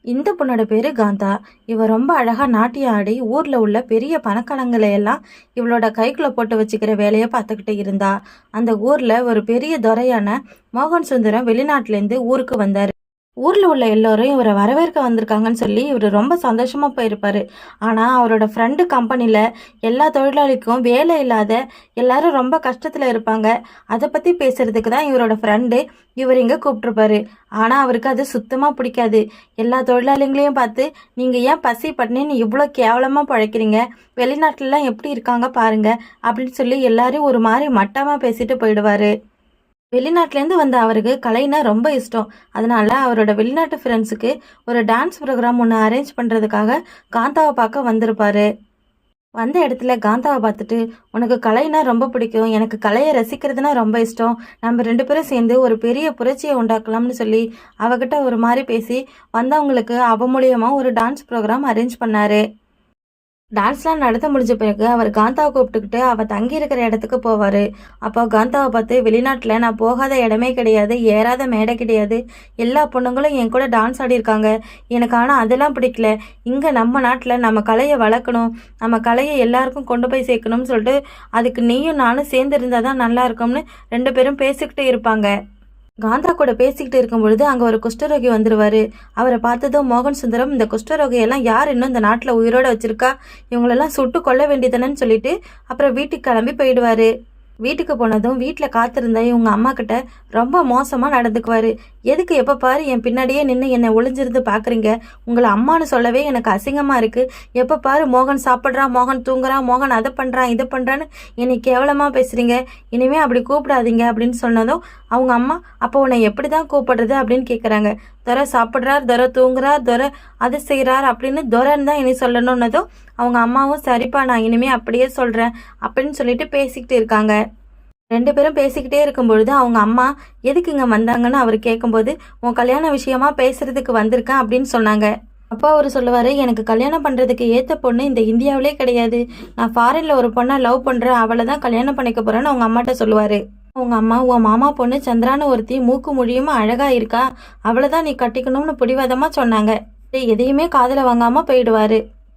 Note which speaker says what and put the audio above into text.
Speaker 1: இந்த பொண்ணோட பேரு காந்தா. இவ ரொம்ப அழகா நாட்டியம் ஆடி ஊர்ல உள்ள பெரிய பணக்காரங்களை எல்லாம் இவளோட கைக்குள்ள போட்டு வச்சுக்கிற வேலையை பார்த்துக்கிட்டு இருந்தா. அந்த ஊர்ல ஒரு பெரிய துரையான மோகன் சுந்தரம் வெளிநாட்டுல இருந்து ஊருக்கு வந்தாரு. ஊர்ல உள்ள எல்லாரும் இவரை வரவேற்க வந்திருக்காங்கன்னு சொல்லி இவர் ரொம்ப சந்தோஷமா போயிருப்பாரு. ஆனா அவரோட ஃப்ரெண்டு கம்பெனில எல்லா தொழிலாளிக்கும் வேலை இல்லாத எல்லாரும் ரொம்ப கஷ்டத்துல இருப்பாங்க. அதை பத்தி பேசுறதுக்கு தான் இவரோட ஃப்ரெண்டு இவர் இங்க கூப்பிட்டுருப்பாரு. ஆனா அவருக்கு அது சுத்தமா பிடிக்காது. எல்லா தொழிலாளிகளையும் பார்த்து நீங்க ஏன் பசி பட்டினின்னு இவ்வளோ கேவலமா பழைக்கிறீங்க, வெளிநாட்டுலலாம் எப்படி இருக்காங்க பாருங்க அப்படின்னு சொல்லி எல்லாரையும் ஒரு மாதிரி மட்டமா பேசிட்டு போயிடுவாரு. வெளிநாட்டிலேருந்து வந்த அவருக்கு கலைனா ரொம்ப இஷ்டம். அதனால அவரோட வெளிநாட்டு ஃப்ரெண்ட்ஸுக்கு ஒரு டான்ஸ் ப்ரோக்ராம் ஒன்று அரேஞ்ச் பண்ணுறதுக்காக காந்தாவை பார்க்க வந்திருப்பாரு. வந்த இடத்துல காந்தாவை பார்த்துட்டு, உனக்கு கலைனா ரொம்ப பிடிக்கும், எனக்கு கலையை ரசிக்கிறதுனா ரொம்ப இஷ்டம், நம்ம 2 பேரும் சேர்ந்து ஒரு பெரிய புரட்சியை உண்டாக்கலாம்னு சொல்லி அவகிட்ட ஒரு மாதிரி பேசி வந்தவங்களுக்கு அவ மூலியமாக ஒரு டான்ஸ் ப்ரோக்ராம் அரேஞ்ச் பண்ணாரு. டான்ஸ்லாம் நடத்த முடிஞ்ச பிறகு அவர் காந்தாவை கூப்பிட்டுக்கிட்டு அவள் தங்கி இருக்கிற இடத்துக்கு போவார். அப்போ காந்தாவை பார்த்து, வெளிநாட்டில் நான் போகாத இடமே கிடையாது, ஏறாத மேடை கிடையாது, எல்லா பொண்ணுங்களும் என் கூட டான்ஸ் ஆடியிருக்காங்க, எனக்கு ஆனால் அதெல்லாம் பிடிக்கல, இங்கே நம்ம நாட்டில் நம்ம கலையை வளர்க்கணும், நம்ம கலையை எல்லாருக்கும் கொண்டு போய் சேர்க்கணும்னு சொல்லிட்டு அதுக்கு நீயும் நானும் சேர்ந்து இருந்தால் தான் நல்லா இருக்கும்னு 2 பேரும் பேசிக்கிட்டு இருப்பாங்க. காந்தா கூட பேசிக்கிட்டு இருக்கும் பொழுது அங்கே ஒரு குஷ்டரோகி வந்துடுவார். அவரை பார்த்ததும் மோகன் சுந்தரம், இந்த குஷ்டரோகியெல்லாம் யார் இன்னும் இந்த நாட்டில் உயிரோட வச்சிருக்கா, இவங்களெல்லாம் சுட்டு கொல்ல வேண்டியதானேன்னு சொல்லிட்டு அப்புறம் வீட்டுக்கு கிளம்பி போயிடுவார். வீட்டுக்கு போனதும் வீட்டில் காத்திருந்த இவங்க அம்மா கிட்ட ரொம்ப மோசமாக நடந்துக்குவார். எதுக்கு எப்போ பாரு என் பின்னாடியே நின்று என்னை ஒளிஞ்சிருந்து பார்க்குறீங்க, உங்களை அம்மானு சொல்லவே எனக்கு அசிங்கமாக இருக்குது, எப்போ பாரு மோகன் சாப்பிட்றான், மோகன் தூங்குறான், மோகன் அதை பண்ணுறான் இது பண்ணுறான்னு என்னை கேவலமாக பேசுகிறீங்க, இனிமேல் அப்படி கூப்பிடாதீங்க அப்படின்னு சொன்னதும் அவங்க அம்மா, அப்போ உன்னை எப்படி தான் கூப்பிடுறது அப்படின்னு கேட்குறாங்க. துரை சாப்பிட்றார், துரை தூங்குறார், துரை அது செய்கிறார் அப்படின்னு துரைன்னு தான் இனி சொல்லணுன்னதும் அவங்க அம்மாவும் சரிப்பா நான் இனிமே அப்படியே சொல்கிறேன் அப்படின்னு சொல்லிட்டு பேசிக்கிட்டு இருக்காங்க. 2 பேரும் பேசிக்கிட்டே இருக்கும்பொழுது அவங்க அம்மா எதுக்கு இங்கே வந்தாங்கன்னு அவர் கேட்கும்போது, உன் கல்யாண விஷயமா பேசுறதுக்கு வந்திருக்கேன் அப்படின்னு சொன்னாங்க. அப்பா அவர் சொல்லுவார், எனக்கு கல்யாணம் பண்ணுறதுக்கு ஏற்ற பொண்ணு இந்த இந்தியாவிலே கிடையாது, நான் ஃபாரினில் ஒரு பொண்ணை லவ் பண்ணுறேன், அவளை தான் கல்யாணம் பண்ணிக்க போகிறேன்னு அவங்க அம்மாட்ட சொல்லுவார். அவங்க அம்மா, உன் மாமா பொண்ணு சந்திரான ஒருத்தி மூக்கு மொழியுமா அழகாக இருக்கா, அவளை தான் நீ கட்டிக்கணும்னு பிடிவாதமாக சொன்னாங்க. எதையுமே காதில் வாங்காமல் போயிடுவார்.